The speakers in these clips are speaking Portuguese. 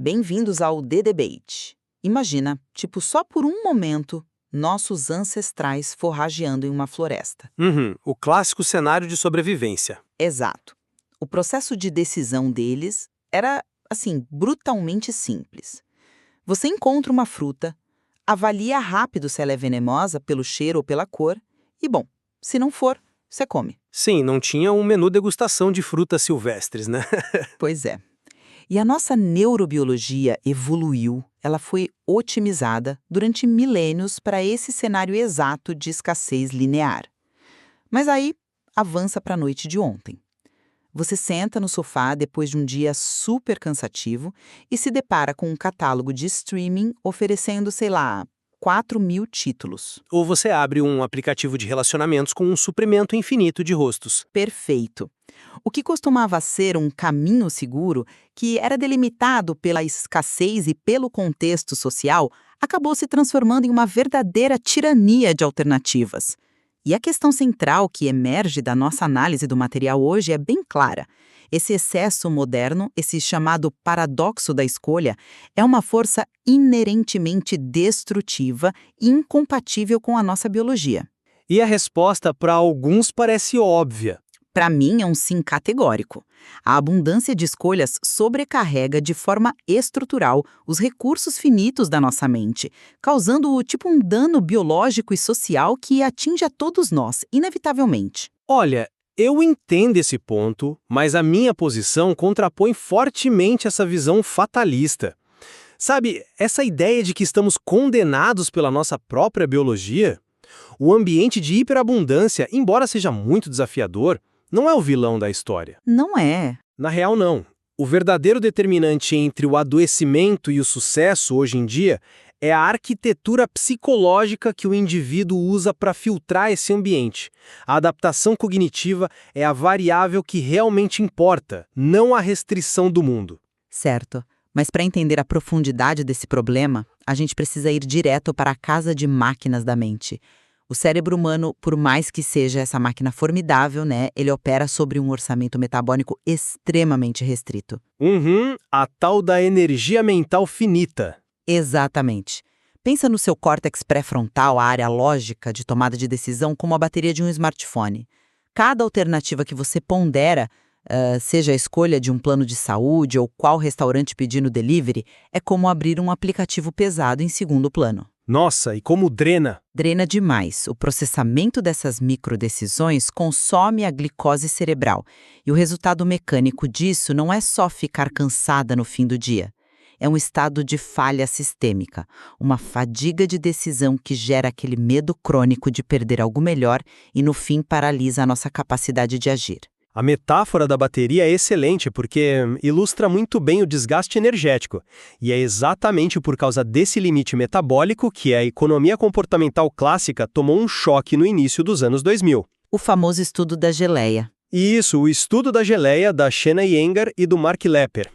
Bem-vindos ao The Debate. Imagina, tipo, só por um momento, nossos ancestrais forrageando em uma floresta. O clássico cenário de sobrevivência. Exato. O processo de decisão deles era, assim, brutalmente simples. Você encontra uma fruta, avalia rápido se ela é venenosa pelo cheiro ou pela cor, e, bom, se não for, você come. Sim, não tinha um menu degustação de frutas silvestres, né? Pois é. E a nossa neurobiologia evoluiu, ela foi otimizada durante milênios para esse cenário exato de escassez linear. Mas aí, avança para a noite de ontem. Você senta no sofá depois de um dia super cansativo e se depara com um catálogo de streaming oferecendo, sei lá, 4.000 títulos. Ou você abre um aplicativo de relacionamentos com um suprimento infinito de rostos. Perfeito. O que costumava ser um caminho seguro, que era delimitado pela escassez e pelo contexto social, acabou se transformando em uma verdadeira tirania de alternativas. E a questão central que emerge da nossa análise do material hoje é bem clara. Esse excesso moderno, esse chamado paradoxo da escolha, é uma força inerentemente destrutiva e incompatível com a nossa biologia. E a resposta para alguns parece óbvia. Para mim, é um sim categórico. A abundância de escolhas sobrecarrega de forma estrutural os recursos finitos da nossa mente, causando tipo um dano biológico e social que atinge a todos nós, inevitavelmente. Olha, eu entendo esse ponto, mas a minha posição contrapõe fortemente essa visão fatalista. Sabe, essa ideia de que estamos condenados pela nossa própria biologia? O ambiente de hiperabundância, embora seja muito desafiador, não é o vilão da história. Não é. Na real, não. O verdadeiro determinante entre o adoecimento e o sucesso hoje em dia é a arquitetura psicológica que o indivíduo usa para filtrar esse ambiente. A adaptação cognitiva é a variável que realmente importa, não a restrição do mundo. Certo. Mas para entender a profundidade desse problema, a gente precisa ir direto para a casa de máquinas da mente. O cérebro humano, por mais que seja essa máquina formidável, né, ele opera sobre um orçamento metabólico extremamente restrito. A tal da energia mental finita. Exatamente. Pensa no seu córtex pré-frontal, a área lógica de tomada de decisão, como a bateria de um smartphone. Cada alternativa que você pondera, seja a escolha de um plano de saúde ou qual restaurante pedir no delivery, é como abrir um aplicativo pesado em segundo plano. Nossa, e como drena? Drena demais. O processamento dessas microdecisões consome a glicose cerebral. E o resultado mecânico disso não é só ficar cansada no fim do dia. É um estado de falha sistêmica, uma fadiga de decisão que gera aquele medo crônico de perder algo melhor e, no fim, paralisa a nossa capacidade de agir. A metáfora da bateria é excelente porque ilustra muito bem o desgaste energético. E é exatamente por causa desse limite metabólico que a economia comportamental clássica tomou um choque no início dos anos 2000. O famoso estudo da geleia. Isso, o estudo da geleia da Shanna Iyengar e do Mark Lepper.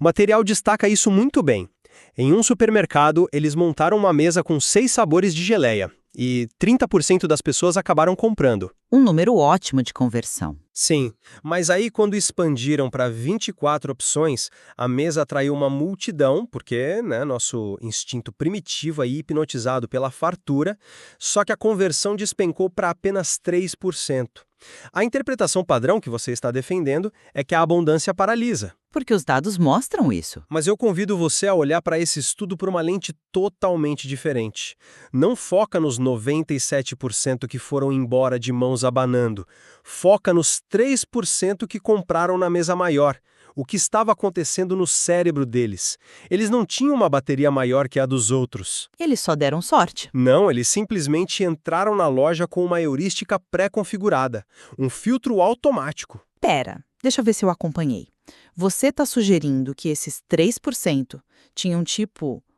O material destaca isso muito bem. Em um supermercado, eles montaram uma mesa com 6 sabores de geleia. E 30% das pessoas acabaram comprando. Um número ótimo de conversão. Sim, mas aí quando expandiram para 24 opções, a mesa atraiu uma multidão, porque, nosso instinto primitivo aí hipnotizado pela fartura, só que a conversão despencou para apenas 3%. A interpretação padrão que você está defendendo é que a abundância paralisa. Porque os dados mostram isso. Mas eu convido você a olhar para esse estudo por uma lente totalmente diferente. Não foca nos 97% que foram embora de mãos abanando. Foca nos 3% que compraram na mesa maior. O que estava acontecendo no cérebro deles. Eles não tinham uma bateria maior que a dos outros. Eles só deram sorte. Não, eles simplesmente entraram na loja com uma heurística pré-configurada. Um filtro automático. Pera, deixa eu ver se eu acompanhei. Você está sugerindo que esses 3% tinham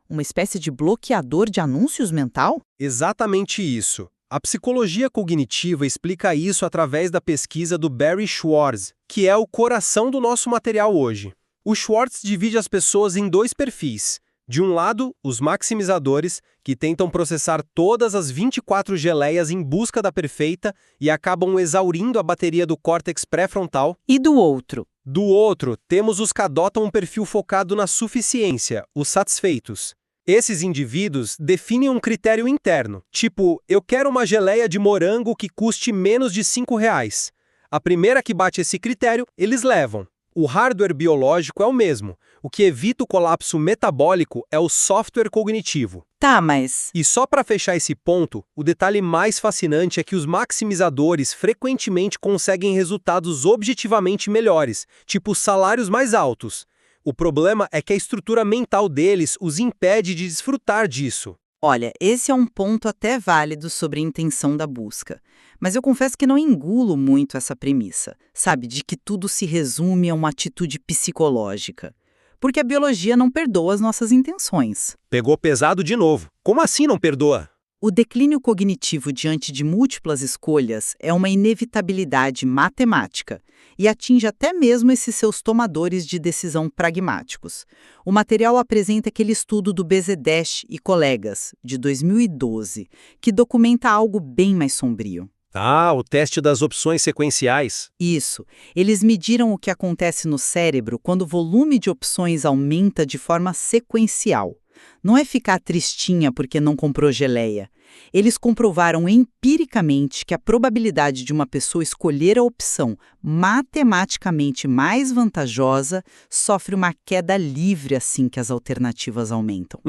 uma espécie de bloqueador de anúncios mental? Exatamente isso. A psicologia cognitiva explica isso através da pesquisa do Barry Schwartz, que é o coração do nosso material hoje. O Schwartz divide as pessoas em 2 perfis, De um lado, os maximizadores, que tentam processar todas as 24 geleias em busca da perfeita e acabam exaurindo a bateria do córtex pré-frontal. E do outro? Do outro, temos os que adotam um perfil focado na suficiência, os satisfeitos. Esses indivíduos definem um critério interno, tipo, eu quero uma geleia de morango que custe menos de R$5. A primeira que bate esse critério, eles levam. O hardware biológico é o mesmo. O que evita o colapso metabólico é o software cognitivo. Tá, mas... E só para fechar esse ponto, o detalhe mais fascinante é que os maximizadores frequentemente conseguem resultados objetivamente melhores, tipo salários mais altos. O problema é que a estrutura mental deles os impede de desfrutar disso. Olha, esse é um ponto até válido sobre a intenção da busca. Mas eu confesso que não engulo muito essa premissa, sabe, de que tudo se resume a uma atitude psicológica. Porque a biologia não perdoa as nossas intenções. Pegou pesado de novo. Como assim não perdoa? O declínio cognitivo diante de múltiplas escolhas é uma inevitabilidade matemática e atinge até mesmo esses seus tomadores de decisão pragmáticos. O material apresenta aquele estudo do Bezedesh e colegas, de 2012, que documenta algo bem mais sombrio. Ah, o teste das opções sequenciais. Isso. Eles mediram o que acontece no cérebro quando o volume de opções aumenta de forma sequencial. Não é ficar tristinha porque não comprou geleia. Eles comprovaram empiricamente que a probabilidade de uma pessoa escolher a opção matematicamente mais vantajosa sofre uma queda livre assim que as alternativas aumentam.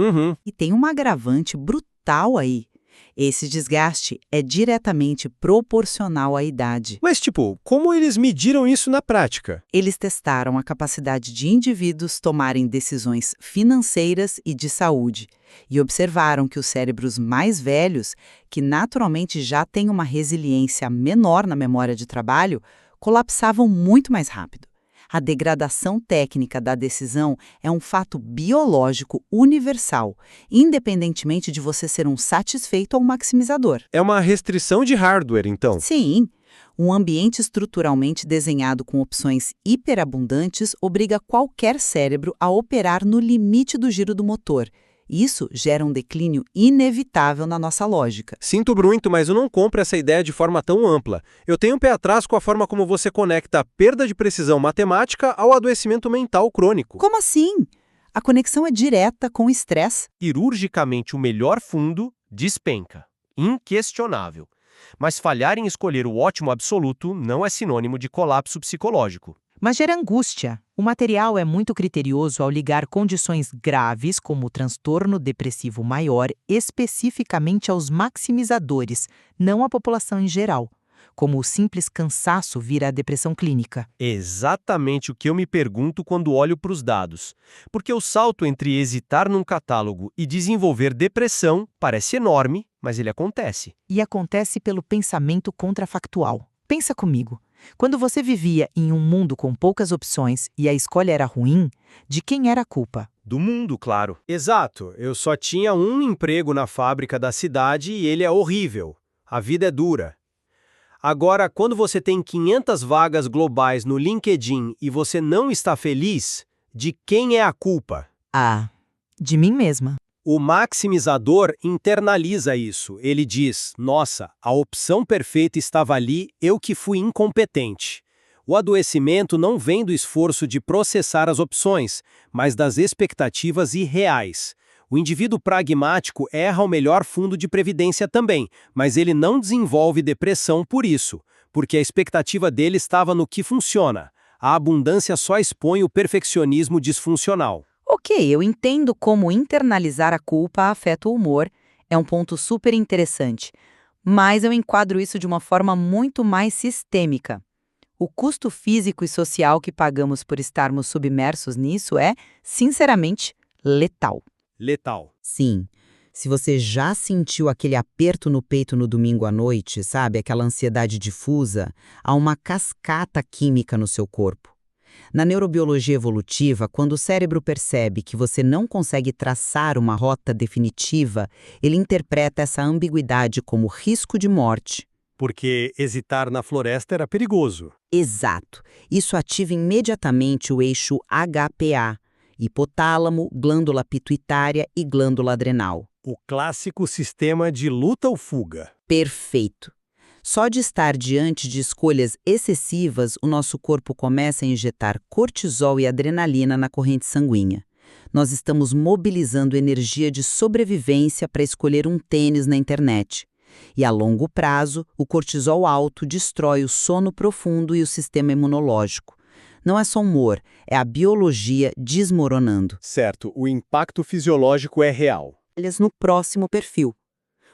E tem um agravante brutal aí. Esse desgaste é diretamente proporcional à idade. Mas, como eles mediram isso na prática? Eles testaram a capacidade de indivíduos tomarem decisões financeiras e de saúde e observaram que os cérebros mais velhos, que naturalmente já têm uma resiliência menor na memória de trabalho, colapsavam muito mais rápido. A degradação técnica da decisão é um fato biológico universal, independentemente de você ser um satisfeito ou um maximizador. É uma restrição de hardware, então? Sim. Um ambiente estruturalmente desenhado com opções hiperabundantes obriga qualquer cérebro a operar no limite do giro do motor. Isso gera um declínio inevitável na nossa lógica. Sinto muito, mas eu não compro essa ideia de forma tão ampla. Eu tenho um pé atrás com a forma como você conecta a perda de precisão matemática ao adoecimento mental crônico. Como assim? A conexão é direta com o estresse. Cirurgicamente, o melhor fundo despenca. Inquestionável. Mas falhar em escolher o ótimo absoluto não é sinônimo de colapso psicológico. Mas gera angústia. O material é muito criterioso ao ligar condições graves, como o transtorno depressivo maior, especificamente aos maximizadores, não à população em geral. Como o simples cansaço vira a depressão clínica. Exatamente o que eu me pergunto quando olho para os dados. Porque o salto entre hesitar num catálogo e desenvolver depressão parece enorme, mas ele acontece. E acontece pelo pensamento contrafactual. Pensa comigo. Quando você vivia em um mundo com poucas opções e a escolha era ruim, de quem era a culpa? Do mundo, claro. Exato. Eu só tinha um emprego na fábrica da cidade e ele é horrível. A vida é dura. Agora, quando você tem 500 vagas globais no LinkedIn e você não está feliz, de quem é a culpa? Ah, de mim mesma. O maximizador internaliza isso. Ele diz, nossa, a opção perfeita estava ali, eu que fui incompetente. O adoecimento não vem do esforço de processar as opções, mas das expectativas irreais. O indivíduo pragmático erra o melhor fundo de previdência também, mas ele não desenvolve depressão por isso, porque a expectativa dele estava no que funciona. A abundância só expõe o perfeccionismo disfuncional. Ok, eu entendo como internalizar a culpa afeta o humor, é um ponto super interessante, mas eu enquadro isso de uma forma muito mais sistêmica. O custo físico e social que pagamos por estarmos submersos nisso é, sinceramente, letal. Letal. Sim. Se você já sentiu aquele aperto no peito no domingo à noite, sabe, aquela ansiedade difusa, há uma cascata química no seu corpo. Na neurobiologia evolutiva, quando o cérebro percebe que você não consegue traçar uma rota definitiva, ele interpreta essa ambiguidade como risco de morte. Porque hesitar na floresta era perigoso. Exato. Isso ativa imediatamente o eixo HPA. hipotálamo, glândula pituitária e glândula adrenal. O clássico sistema de luta ou fuga. Perfeito. Só de estar diante de escolhas excessivas, o nosso corpo começa a injetar cortisol e adrenalina na corrente sanguínea. Nós estamos mobilizando energia de sobrevivência para escolher um tênis na internet. E a longo prazo, o cortisol alto destrói o sono profundo e o sistema imunológico. Não é só humor, é a biologia desmoronando. Certo, o impacto fisiológico é real. No próximo perfil.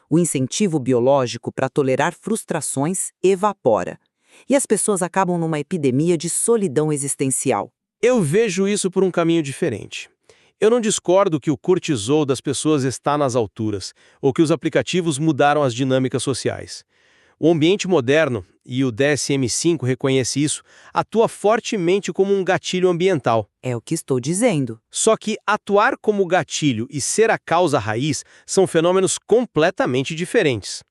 O incentivo biológico para tolerar frustrações evapora. E as pessoas acabam numa epidemia de solidão existencial. Eu vejo isso por um caminho diferente. Eu não discordo que o cortisol das pessoas está nas alturas, ou que os aplicativos mudaram as dinâmicas sociais. O ambiente moderno, e o DSM-5 reconhece isso, atua fortemente como um gatilho ambiental. É o que estou dizendo. Só que atuar como gatilho e ser a causa raiz são fenômenos completamente diferentes.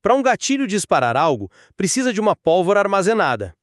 Para um gatilho disparar algo, precisa de uma pólvora armazenada.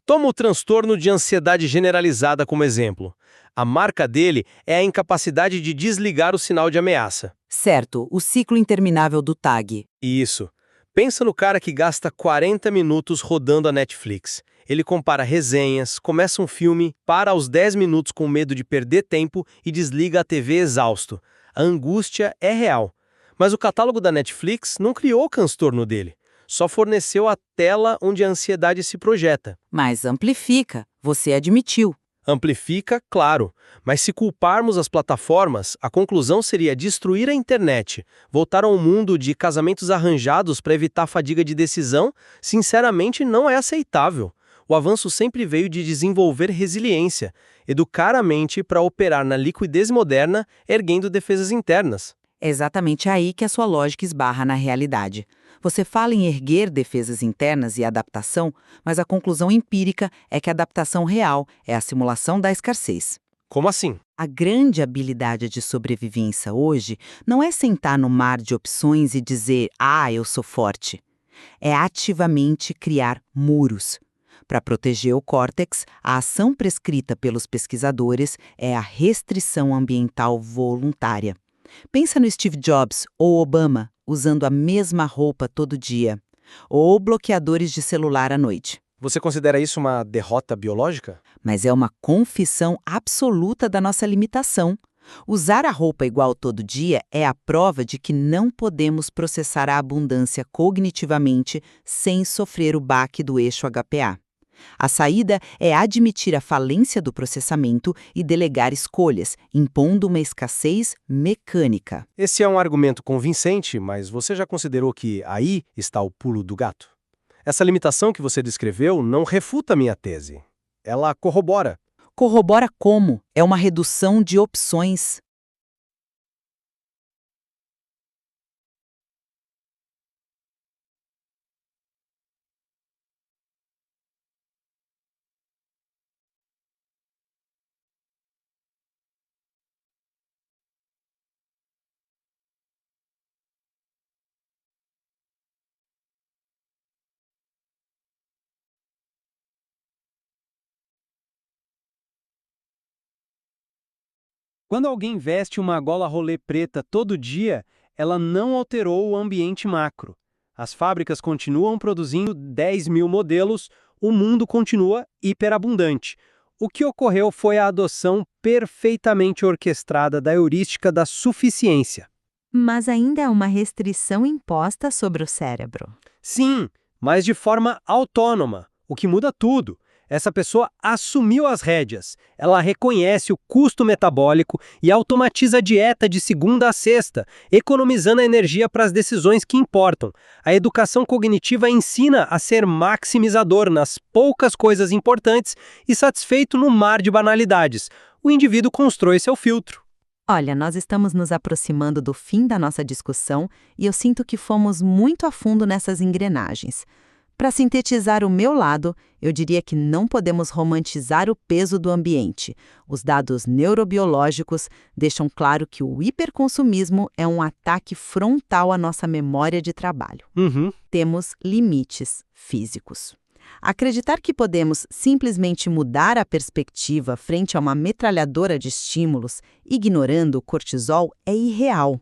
Toma o transtorno de ansiedade generalizada como exemplo. A marca dele é a incapacidade de desligar o sinal de ameaça. Certo, o ciclo interminável do TAG. Isso. Pensa no cara que gasta 40 minutos rodando a Netflix. Ele compara resenhas, começa um filme, para aos 10 minutos com medo de perder tempo e desliga a TV exausto. A angústia é real. Mas o catálogo da Netflix não criou o transtorno dele. Só forneceu a tela onde a ansiedade se projeta. Mas amplifica, você admitiu. Amplifica, claro, mas se culparmos as plataformas, a conclusão seria destruir a internet, voltar a um mundo de casamentos arranjados para evitar fadiga de decisão, sinceramente não é aceitável. O avanço sempre veio de desenvolver resiliência, educar a mente para operar na liquidez moderna, erguendo defesas internas. É exatamente aí que a sua lógica esbarra na realidade. Você fala em erguer defesas internas e adaptação, mas a conclusão empírica é que a adaptação real é a simulação da escassez. Como assim? A grande habilidade de sobrevivência hoje não é sentar no mar de opções e dizer, eu sou forte. É ativamente criar muros. Para proteger o córtex, a ação prescrita pelos pesquisadores é a restrição ambiental voluntária. Pensa no Steve Jobs ou Obama usando a mesma roupa todo dia, ou bloqueadores de celular à noite. Você considera isso uma derrota biológica? Mas é uma confissão absoluta da nossa limitação. Usar a roupa igual todo dia é a prova de que não podemos processar a abundância cognitivamente sem sofrer o baque do eixo HPA. A saída é admitir a falência do processamento e delegar escolhas, impondo uma escassez mecânica. Esse é um argumento convincente, mas você já considerou que aí está o pulo do gato? Essa limitação que você descreveu não refuta a minha tese. Ela corrobora. Corrobora como? É uma redução de opções. Quando alguém veste uma gola rolê preta todo dia, ela não alterou o ambiente macro. As fábricas continuam produzindo 10 mil modelos, o mundo continua hiperabundante. O que ocorreu foi a adoção perfeitamente orquestrada da heurística da suficiência. Mas ainda é uma restrição imposta sobre o cérebro. Sim, mas de forma autônoma, o que muda tudo. Essa pessoa assumiu as rédeas, ela reconhece o custo metabólico e automatiza a dieta de segunda a sexta, economizando a energia para as decisões que importam. A educação cognitiva ensina a ser maximizador nas poucas coisas importantes e satisfeito no mar de banalidades. O indivíduo constrói seu filtro. Olha, nós estamos nos aproximando do fim da nossa discussão e eu sinto que fomos muito a fundo nessas engrenagens. Para sintetizar o meu lado, eu diria que não podemos romantizar o peso do ambiente. Os dados neurobiológicos deixam claro que o hiperconsumismo é um ataque frontal à nossa memória de trabalho. Temos limites físicos. Acreditar que podemos simplesmente mudar a perspectiva frente a uma metralhadora de estímulos, ignorando o cortisol, é irreal.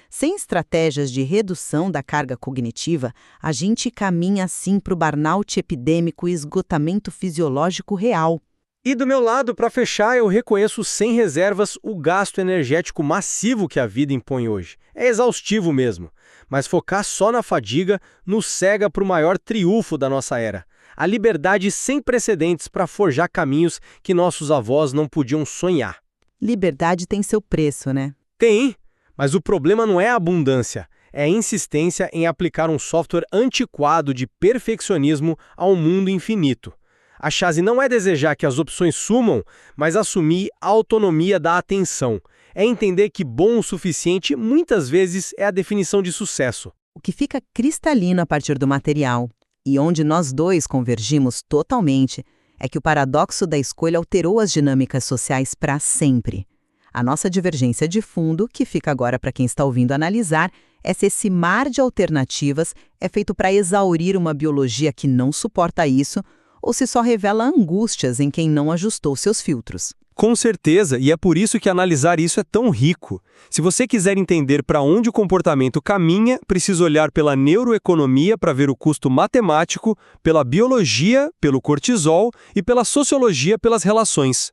Sem estratégias de redução da carga cognitiva, a gente caminha assim para o burnout epidêmico e esgotamento fisiológico real. E do meu lado, para fechar, eu reconheço sem reservas o gasto energético massivo que a vida impõe hoje. É exaustivo mesmo. Mas focar só na fadiga nos cega para o maior triunfo da nossa era. A liberdade sem precedentes para forjar caminhos que nossos avós não podiam sonhar. Liberdade tem seu preço, né? Tem, mas o problema não é a abundância, é a insistência em aplicar um software antiquado de perfeccionismo a um mundo infinito. A chave não é desejar que as opções sumam, mas assumir a autonomia da atenção. É entender que bom o suficiente muitas vezes é a definição de sucesso. O que fica cristalino a partir do material, e onde nós dois convergimos totalmente, é que o paradoxo da escolha alterou as dinâmicas sociais para sempre. A nossa divergência de fundo, que fica agora para quem está ouvindo analisar, é se esse mar de alternativas é feito para exaurir uma biologia que não suporta isso, ou se só revela angústias em quem não ajustou seus filtros. Com certeza, e é por isso que analisar isso é tão rico. Se você quiser entender para onde o comportamento caminha, precisa olhar pela neuroeconomia para ver o custo matemático, pela biologia, pelo cortisol e pela sociologia pelas relações.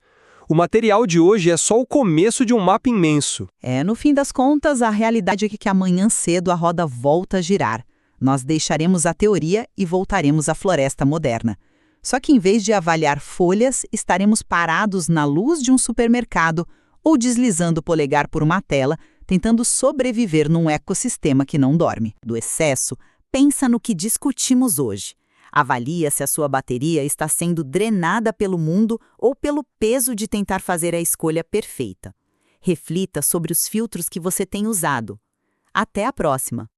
O material de hoje é só o começo de um mapa imenso. No fim das contas, a realidade é que amanhã cedo a roda volta a girar. Nós deixaremos a teoria e voltaremos à floresta moderna. Só que em vez de avaliar folhas, estaremos parados na luz de um supermercado ou deslizando o polegar por uma tela, tentando sobreviver num ecossistema que não dorme. Do excesso, pensa no que discutimos hoje. Avalia se a sua bateria está sendo drenada pelo mundo ou pelo peso de tentar fazer a escolha perfeita. Reflita sobre os filtros que você tem usado. Até a próxima!